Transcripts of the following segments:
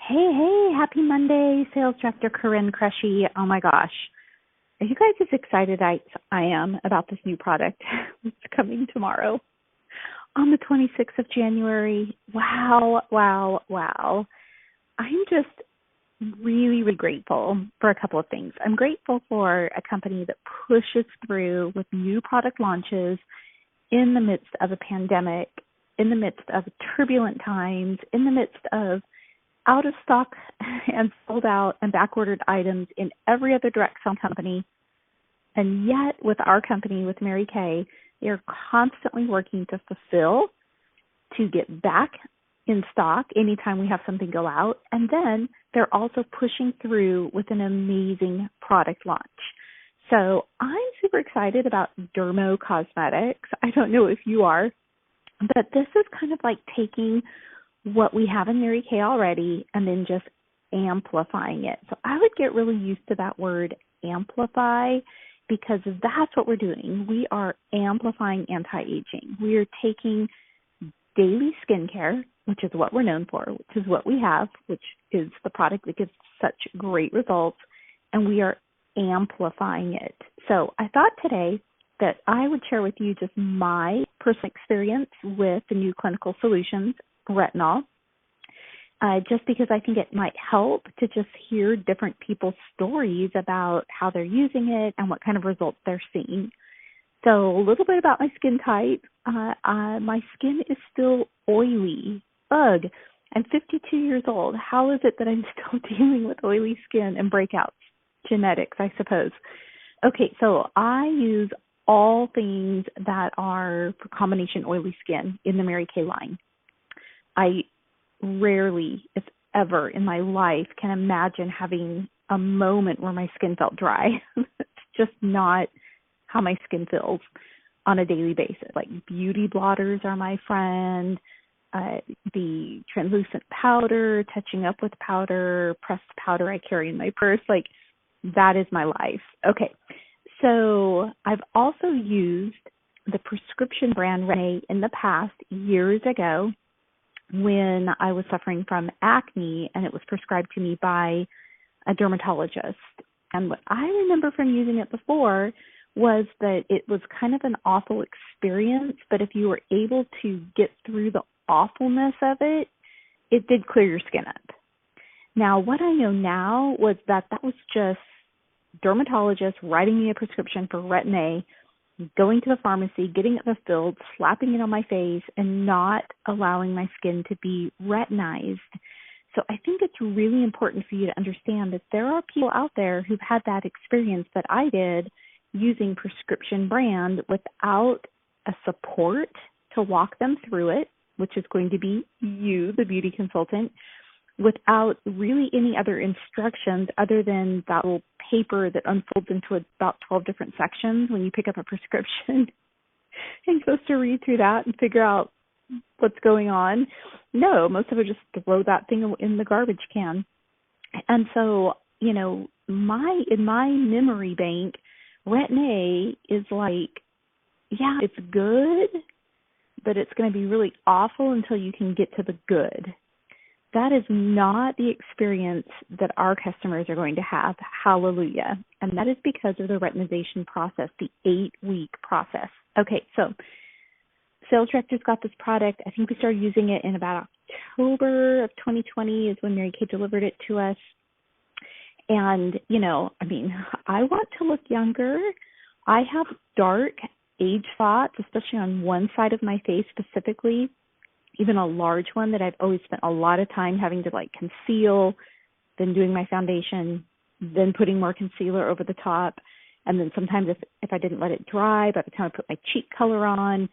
Hey, happy Monday, Sales Director Corrin Cresci. Oh my gosh. Are you guys as excited I am about this new product that's coming tomorrow on the 26th of January? Wow. I'm just really grateful for a couple of things. I'm grateful for a company that pushes through with new product launches in the midst of a pandemic, in the midst of turbulent times, in the midst of out of stock and sold out and backordered items in every other direct sell company. And yet with our company, with Mary Kay, they're constantly working to fulfill, to get back in stock anytime we have something go out. And then they're also pushing through with an amazing product launch. So I'm super excited about Dermo Cosmetics. I don't know if you are, but this is kind of like taking what we have in Mary Kay already and then just amplifying it. So I would get really used to that word amplify because that's what we're doing. We are amplifying anti-aging. We are taking daily skincare, which is what we're known for, which is what we have, which is the product that gives such great results, and we are amplifying it. So I thought today that I would share with you just my personal experience with the new clinical solutions retinol, just because I think it might help to just hear different people's stories about how they're using it and what kind of results they're seeing. So a little bit about my skin type. My skin is still oily. Ugh, I'm 52 years old. How is it that I'm still dealing with oily skin and breakouts? Genetics, I suppose. Okay, so I use all things that are for combination oily skin in the Mary Kay line. I rarely, if ever in my life, can imagine having a moment where my skin felt dry. It's just not how my skin feels on a daily basis. Like beauty blotters are my friend, the translucent powder, touching up with powder, pressed powder I carry in my purse, like that is my life. Okay, so I've also used the prescription brand Retin-A in the past years ago when I was suffering from acne and it was prescribed to me by a dermatologist. And what I remember from using it before was that it was kind of an awful experience, but if you were able to get through the awfulness of it, it did clear your skin up. Now, what I know now was that was just dermatologists writing me a prescription for Retin-A, going to the pharmacy, getting it fulfilled, slapping it on my face, and not allowing my skin to be retinized. So I think it's really important for you to understand that there are people out there who've had that experience that I did using prescription brand without a support to walk them through it, which is going to be you, the beauty consultant, without really any other instructions other than that little paper that unfolds into about 12 different sections when you pick up a prescription. And you're supposed to read through that and figure out what's going on. No, most of it just throw that thing in the garbage can. And so, you know, in my memory bank, Retin-A is like, yeah, it's good, but it's going to be really awful until you can get to the good. That is not the experience that our customers are going to have. Hallelujah. And that is because of the retinization process, the 8-week process. Okay, so sales directors got this product. I think we started using it in about October of 2020 is when Mary Kay delivered it to us. And, you know, I mean, I want to look younger. I have dark age spots, especially on one side of my face specifically, even a large one that I've always spent a lot of time having to like conceal, then doing my foundation, then putting more concealer over the top. And then sometimes if I didn't let it dry, by the time I put my cheek color on,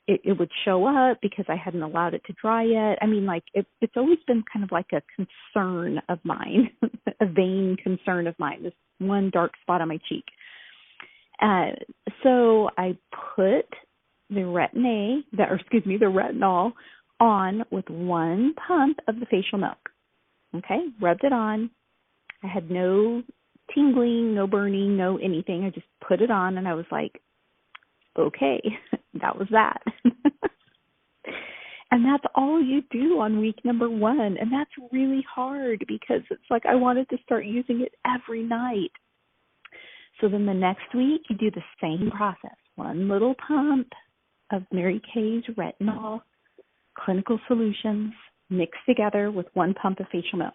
it would show up because I hadn't allowed it to dry yet. I mean, like it's always been kind of like a concern of mine, a vain concern of mine, this one dark spot on my cheek. So I put the retinol on with one pump of the facial milk. Okay, rubbed it on. I had no tingling, no burning, no anything. I just put it on and I was like, okay, that was that. And that's all you do on week number 1. And that's really hard because it's like I wanted to start using it every night. So then the next week, you do the same process. 1 little pump of Mary Kay's retinol clinical solutions mixed together with 1 pump of facial milk.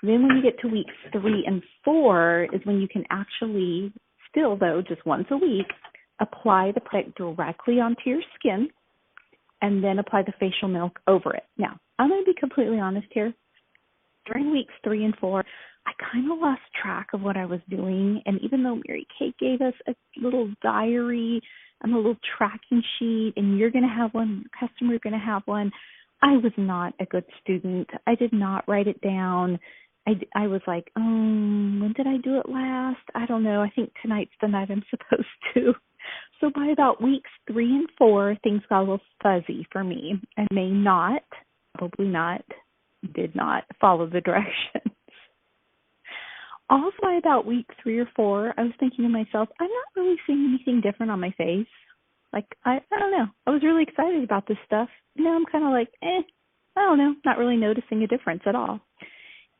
Then when you get to weeks 3 and 4 is when you can actually, still though, just once a week, apply the product directly onto your skin and then apply the facial milk over it. Now, I'm going to be completely honest here. During weeks 3 and 4, I kind of lost track of what I was doing. And even though Mary Kay gave us a little diary and a little tracking sheet, and you're going to have one, your customer is going to have one, I was not a good student. I did not write it down. I was like, when did I do it last? I don't know. I think tonight's the night I'm supposed to. So by about weeks 3 and 4, things got a little fuzzy for me. I may not, probably not, did not follow the directions. Also, by about week 3 or 4, I was thinking to myself, I'm not really seeing anything different on my face. Like, I don't know. I was really excited about this stuff. Now I'm kind of like, I don't know, not really noticing a difference at all.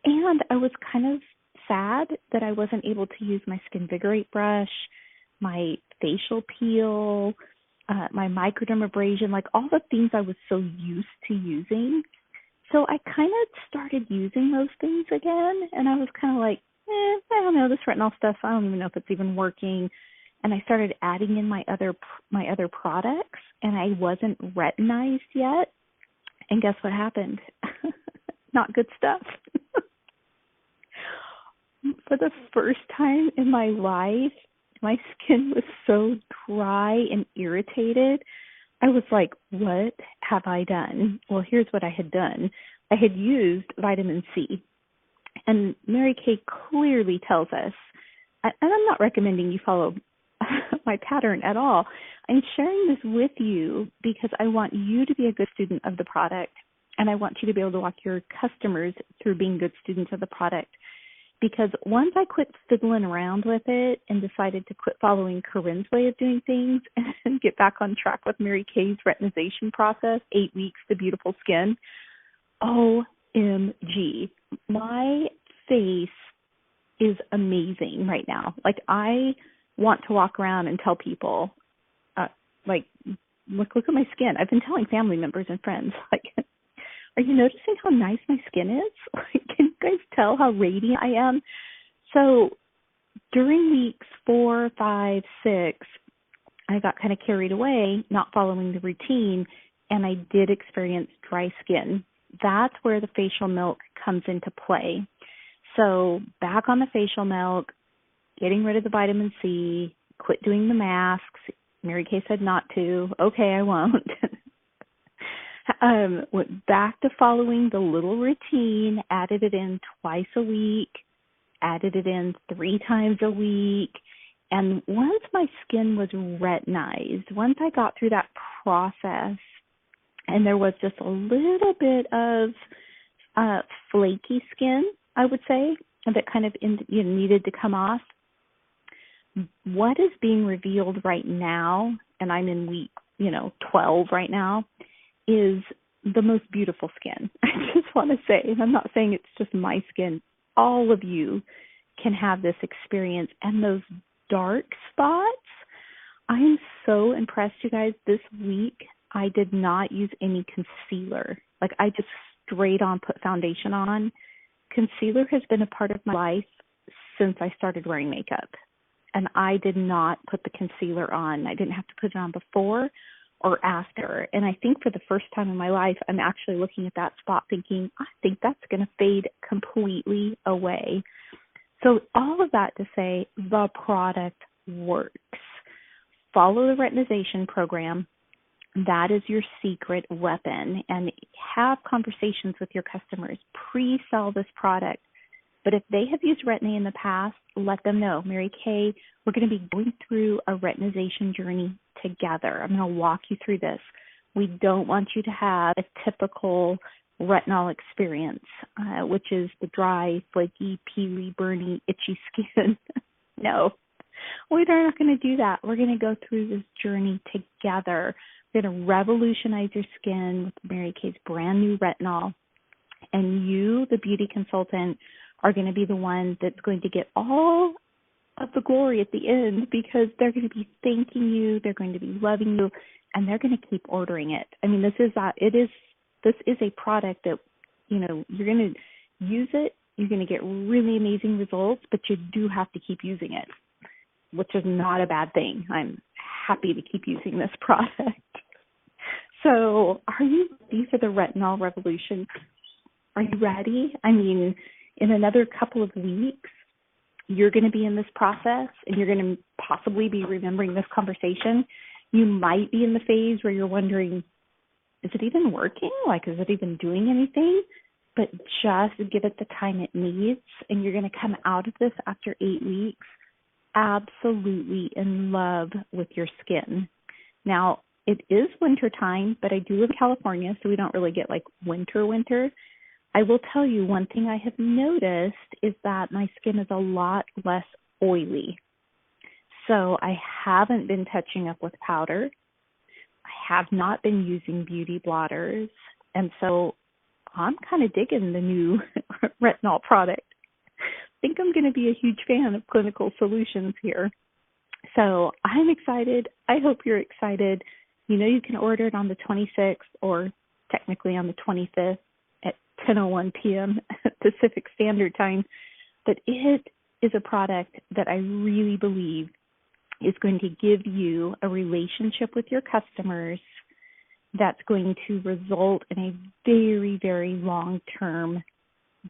And I was kind of sad that I wasn't able to use my Skinvigorate brush, my facial peel, my microdermabrasion, like all the things I was so used to using. So I kind of started using those things again, and I was kind of like, I don't know, this retinol stuff, I don't even know if it's even working. And I started adding in my other products, and I wasn't retinized yet. And guess what happened? Not good stuff. For the first time in my life, my skin was so dry and irritated. I was like, what have I done? Well, here's what I had done. I had used vitamin C. And Mary Kay clearly tells us, and I'm not recommending you follow my pattern at all. I'm sharing this with you because I want you to be a good student of the product, and I want you to be able to walk your customers through being good students of the product. Because once I quit fiddling around with it and decided to quit following Corrin's way of doing things and get back on track with Mary Kay's retinization process, 8 weeks to beautiful skin, OMG, my face is amazing right now. Like, I want to walk around and tell people, look at my skin. I've been telling family members and friends, like, are you noticing how nice my skin is? Can you guys tell how radiant I am? So during weeks 4, 5, 6, I got kind of carried away, not following the routine, and I did experience dry skin. That's where the facial milk comes into play. So back on the facial milk, getting rid of the vitamin C, quit doing the masks. Mary Kay said not to. Okay, I won't. Went back to following the little routine, added it in twice a week, added it in 3 times a week. And once my skin was retinized, once I got through that process, and there was just a little bit of flaky skin, I would say, that kind of needed to come off. What is being revealed right now, and I'm in week 12 right now, is the most beautiful skin. I just want to say, and I'm not saying it's just my skin, all of you can have this experience. And those dark spots, I'm so impressed, you guys. This week, I did not use any concealer. Like, I just straight on put foundation on. Concealer has been a part of my life since I started wearing makeup. And I did not put the concealer on. I didn't have to put it on before or after. And I think for the first time in my life, I'm actually looking at that spot thinking, I think that's going to fade completely away. So all of that to say, the product works. Follow the retinization program. That is your secret weapon. And have conversations with your customers. Pre-sell this product. But if they have used Retin-A in the past, let them know. Mary Kay, we're going to be going through a retinization journey together. I'm going to walk you through this. We don't want you to have a typical retinol experience, which is the dry, flaky, peely, burny, itchy skin. No, we're not going to do that. We're going to go through this journey together. going to revolutionize your skin with Mary Kay's brand new retinol. And you, the beauty consultant, are going to be the one that's going to get all of the glory at the end, because they're going to be thanking you, they're going to be loving you, and they're going to keep ordering it. I mean, this is a product that, you know, you're going to use it, you're going to get really amazing results, but you do have to keep using it, which is not a bad thing. I'm happy to keep using this product. So, are you ready for the retinol revolution? Are you ready? I mean, in another couple of weeks, you're going to be in this process, and you're going to possibly be remembering this conversation. You might be in the phase where you're wondering, is it even working? Like, is it even doing anything? But just give it the time it needs, and you're going to come out of this after 8 weeks absolutely in love with your skin. Now, it is winter time, but I do live in California, so we don't really get like winter. I will tell you, one thing I have noticed is that my skin is a lot less oily. So I haven't been touching up with powder. I have not been using beauty blotters. And so I'm kind of digging the new retinol product. I think I'm going to be a huge fan of Clinical Solutions here. So I'm excited. I hope you're excited. You know, you can order it on the 26th, or technically on the 25th. At 10:01 p.m. Pacific Standard Time, but it is a product that I really believe is going to give you a relationship with your customers that's going to result in a very, very long-term,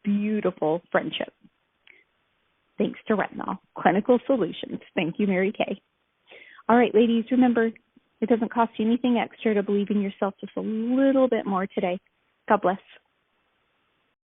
beautiful friendship. Thanks to retinol, Clinical Solutions. Thank you, Mary Kay. All right, ladies, remember, it doesn't cost you anything extra to believe in yourself just a little bit more today. God bless.